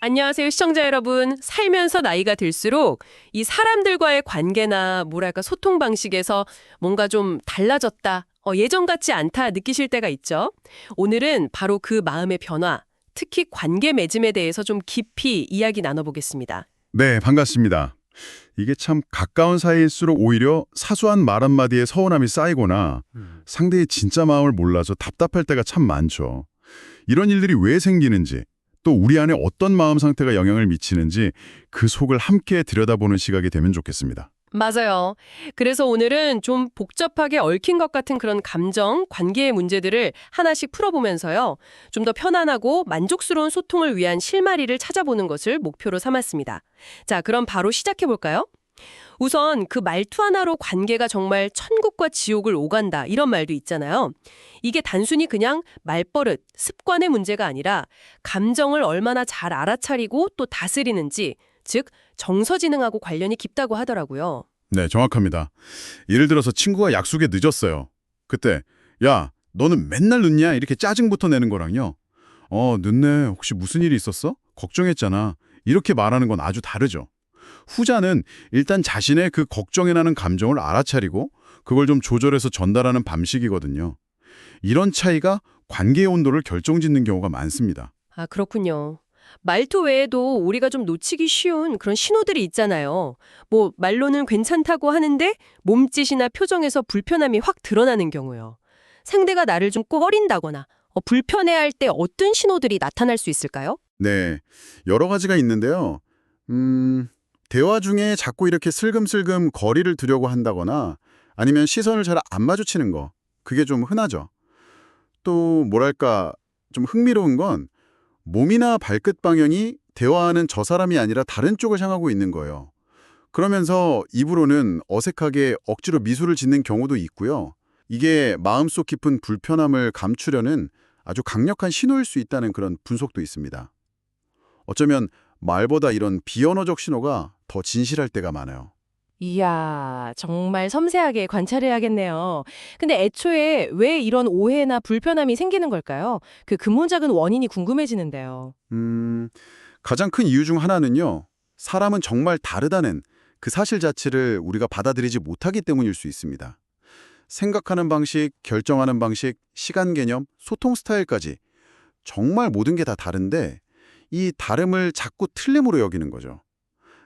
안녕하세요, 시청자 여러분. 살면서 나이가 들수록 이 사람들과의 관계나 뭐랄까 소통 방식에서 뭔가 좀 달라졌다, 예전 같지 않다 느끼실 때가 있죠. 오늘은 바로 그 마음의 변화, 특히 관계 맺음에 대해서 좀 깊이 이야기 나눠보겠습니다. 네, 반갑습니다. 이게 참 가까운 사이일수록 오히려 사소한 말 한마디에 서운함이 쌓이거나 상대의 진짜 마음을 몰라서 답답할 때가 참 많죠. 이런 일들이 왜 생기는지, 또 우리 안에 어떤 마음 상태가 영향을 미치는지 그 속을 함께 들여다보는 시각이 되면 좋겠습니다. 맞아요. 그래서 오늘은 좀 복잡하게 얽힌 것 같은 그런 감정, 관계의 문제들을 하나씩 풀어보면서요. 좀 더 편안하고 만족스러운 소통을 위한 실마리를 찾아보는 것을 목표로 삼았습니다. 자, 그럼 바로 시작해볼까요? 우선 그 말투 하나로 관계가 정말 천국과 지옥을 오간다 이런 말도 있잖아요. 이게 단순히 그냥 말버릇, 습관의 문제가 아니라 감정을 얼마나 잘 알아차리고 또 다스리는지, 즉 정서지능하고 관련이 깊다고 하더라고요. 네, 정확합니다. 예를 들어서 친구가 약속에 늦었어요. 그때 야, 너는 맨날 늦냐? 이렇게 짜증부터 내는 거랑요. 늦네. 혹시 무슨 일이 있었어? 걱정했잖아. 이렇게 말하는 건 아주 다르죠. 후자는 일단 자신의 그 걱정에 나는 감정을 알아차리고 그걸 좀 조절해서 전달하는 방식이거든요. 이런 차이가 관계의 온도를 결정짓는 경우가 많습니다. 아, 그렇군요. 말투 외에도 우리가 좀 놓치기 쉬운 그런 신호들이 있잖아요. 뭐 말로는 괜찮다고 하는데 몸짓이나 표정에서 불편함이 확 드러나는 경우요. 상대가 나를 좀 꺼린다거나 불편해할 때 어떤 신호들이 나타날 수 있을까요? 네, 여러 가지가 있는데요. 대화 중에 자꾸 이렇게 슬금슬금 거리를 두려고 한다거나 아니면 시선을 잘 안 마주치는 거, 그게 좀 흔하죠. 또 뭐랄까 좀 흥미로운 건 몸이나 발끝 방향이 대화하는 저 사람이 아니라 다른 쪽을 향하고 있는 거예요. 그러면서 입으로는 어색하게 억지로 미소를 짓는 경우도 있고요. 이게 마음속 깊은 불편함을 감추려는 아주 강력한 신호일 수 있다는 그런 분석도 있습니다. 어쩌면 말보다 이런 비언어적 신호가 더 진실할 때가 많아요. 이야, 정말 섬세하게 관찰해야겠네요. 근데 애초에 왜 이런 오해나 불편함이 생기는 걸까요? 그 근본적인 원인이 궁금해지는데요. 가장 큰 이유 중 하나는요. 사람은 정말 다르다는 그 사실 자체를 우리가 받아들이지 못하기 때문일 수 있습니다. 생각하는 방식, 결정하는 방식, 시간 개념, 소통 스타일까지 정말 모든 게 다 다른데 이 다름을 자꾸 틀림으로 여기는 거죠.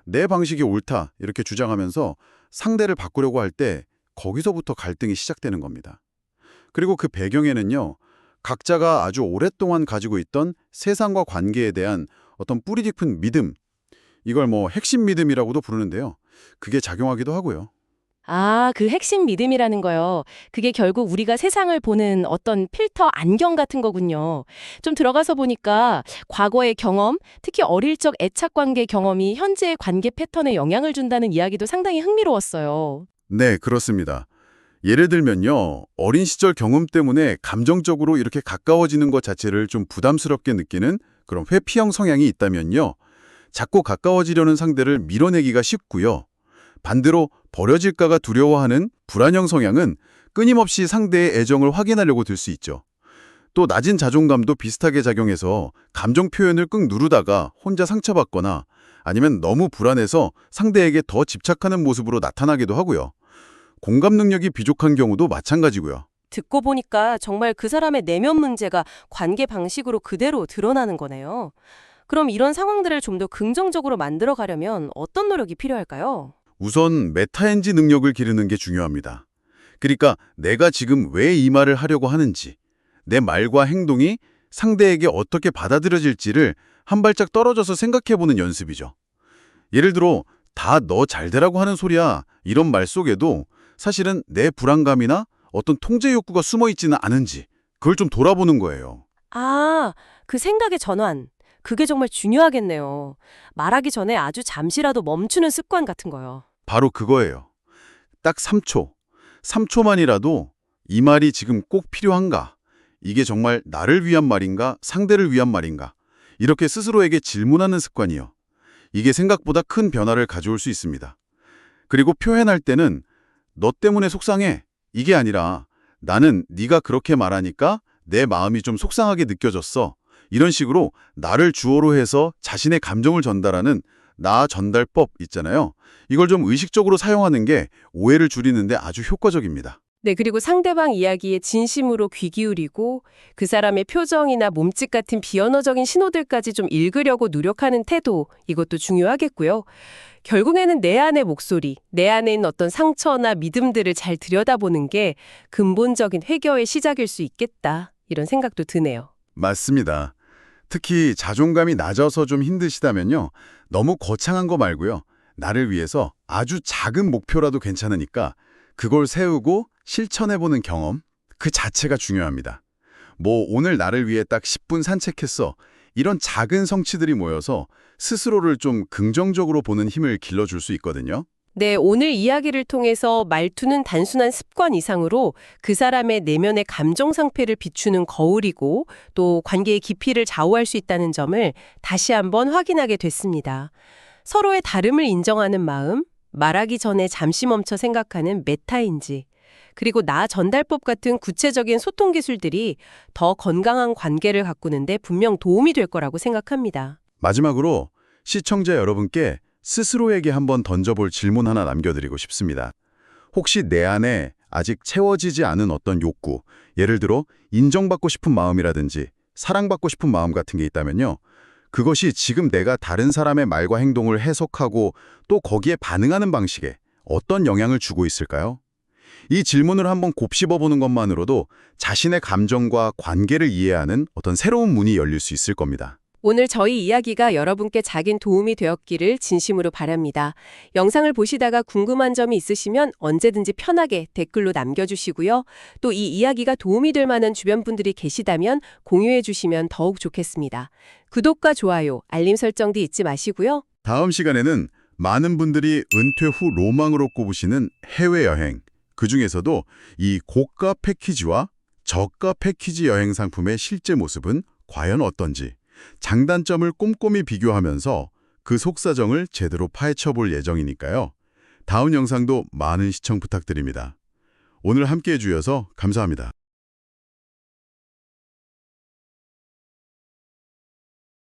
내 방식이 옳다 이렇게 주장하면서 상대를 바꾸려고 할 때 거기서부터 갈등이 시작되는 겁니다. 그리고 그 배경에는요. 각자가 아주 오랫동안 가지고 있던 세상과 관계에 대한 어떤 뿌리 깊은 믿음, 이걸 뭐 핵심 믿음이라고도 부르는데요. 그게 작용하기도 하고요. 아, 그 핵심 믿음이라는 거요. 그게 결국 우리가 세상을 보는 어떤 필터 안경 같은 거군요. 좀 들어가서 보니까 과거의 경험, 특히 어릴 적 애착 관계 경험이 현재의 관계 패턴에 영향을 준다는 이야기도 상당히 흥미로웠어요. 네, 그렇습니다. 예를 들면요. 어린 시절 경험 때문에 감정적으로 이렇게 가까워지는 것 자체를 좀 부담스럽게 느끼는 그런 회피형 성향이 있다면요. 자꾸 가까워지려는 상대를 밀어내기가 쉽고요. 반대로 버려질까가 두려워하는 불안형 성향은 끊임없이 상대의 애정을 확인하려고 들 수 있죠. 또 낮은 자존감도 비슷하게 작용해서 감정 표현을 꾹 누르다가 혼자 상처받거나 아니면 너무 불안해서 상대에게 더 집착하는 모습으로 나타나기도 하고요. 공감 능력이 부족한 경우도 마찬가지고요. 듣고 보니까 정말 그 사람의 내면 문제가 관계 방식으로 그대로 드러나는 거네요. 그럼 이런 상황들을 좀 더 긍정적으로 만들어 가려면 어떤 노력이 필요할까요? 우선 메타엔지 능력을 기르는 게 중요합니다. 그러니까 내가 지금 왜 이 말을 하려고 하는지, 내 말과 행동이 상대에게 어떻게 받아들여질지를 한 발짝 떨어져서 생각해보는 연습이죠. 예를 들어 다 너 잘되라고 하는 소리야 이런 말 속에도 사실은 내 불안감이나 어떤 통제 욕구가 숨어 있지는 않은지 그걸 좀 돌아보는 거예요. 아, 그 생각의 전환. 그게 정말 중요하겠네요. 말하기 전에 아주 잠시라도 멈추는 습관 같은 거요. 바로 그거예요. 딱 3초. 3초만이라도 이 말이 지금 꼭 필요한가? 이게 정말 나를 위한 말인가? 상대를 위한 말인가? 이렇게 스스로에게 질문하는 습관이요. 이게 생각보다 큰 변화를 가져올 수 있습니다. 그리고 표현할 때는 너 때문에 속상해. 이게 아니라 나는 네가 그렇게 말하니까 내 마음이 좀 속상하게 느껴졌어. 이런 식으로 나를 주어로 해서 자신의 감정을 전달하는 나 전달법 있잖아요. 이걸 좀 의식적으로 사용하는 게 오해를 줄이는데 아주 효과적입니다. 네, 그리고 상대방 이야기에 진심으로 귀 기울이고 그 사람의 표정이나 몸짓 같은 비언어적인 신호들까지 좀 읽으려고 노력하는 태도, 이것도 중요하겠고요. 결국에는 내 안의 목소리, 내 안에 있는 어떤 상처나 믿음들을 잘 들여다보는 게 근본적인 회개의 시작일 수 있겠다. 이런 생각도 드네요. 맞습니다. 특히 자존감이 낮아서 좀 힘드시다면요. 너무 거창한 거 말고요. 나를 위해서 아주 작은 목표라도 괜찮으니까 그걸 세우고 실천해보는 경험, 그 자체가 중요합니다. 뭐 오늘 나를 위해 딱 10분 산책했어. 이런 작은 성취들이 모여서 스스로를 좀 긍정적으로 보는 힘을 길러줄 수 있거든요. 네, 오늘 이야기를 통해서 말투는 단순한 습관 이상으로 그 사람의 내면의 감정 상태를 비추는 거울이고 또 관계의 깊이를 좌우할 수 있다는 점을 다시 한번 확인하게 됐습니다. 서로의 다름을 인정하는 마음, 말하기 전에 잠시 멈춰 생각하는 메타인지, 그리고 나 전달법 같은 구체적인 소통 기술들이 더 건강한 관계를 가꾸는데 분명 도움이 될 거라고 생각합니다. 마지막으로 시청자 여러분께 스스로에게 한번 던져볼 질문 하나 남겨드리고 싶습니다. 혹시 내 안에 아직 채워지지 않은 어떤 욕구, 예를 들어 인정받고 싶은 마음이라든지 사랑받고 싶은 마음 같은 게 있다면요. 그것이 지금 내가 다른 사람의 말과 행동을 해석하고 또 거기에 반응하는 방식에 어떤 영향을 주고 있을까요? 이 질문을 한번 곱씹어보는 것만으로도 자신의 감정과 관계를 이해하는 어떤 새로운 문이 열릴 수 있을 겁니다. 오늘 저희 이야기가 여러분께 작은 도움이 되었기를 진심으로 바랍니다. 영상을 보시다가 궁금한 점이 있으시면 언제든지 편하게 댓글로 남겨주시고요. 또 이 이야기가 도움이 될 만한 주변 분들이 계시다면 공유해 주시면 더욱 좋겠습니다. 구독과 좋아요, 알림 설정도 잊지 마시고요. 다음 시간에는 많은 분들이 은퇴 후 로망으로 꼽으시는 해외여행, 그중에서도 이 고가 패키지와 저가 패키지 여행 상품의 실제 모습은 과연 어떤지 장단점을 꼼꼼히 비교하면서 그 속사정을 제대로 파헤쳐 볼 예정이니까요. 다음 영상도 많은 시청 부탁드립니다. 오늘 함께해 주셔서 감사합니다.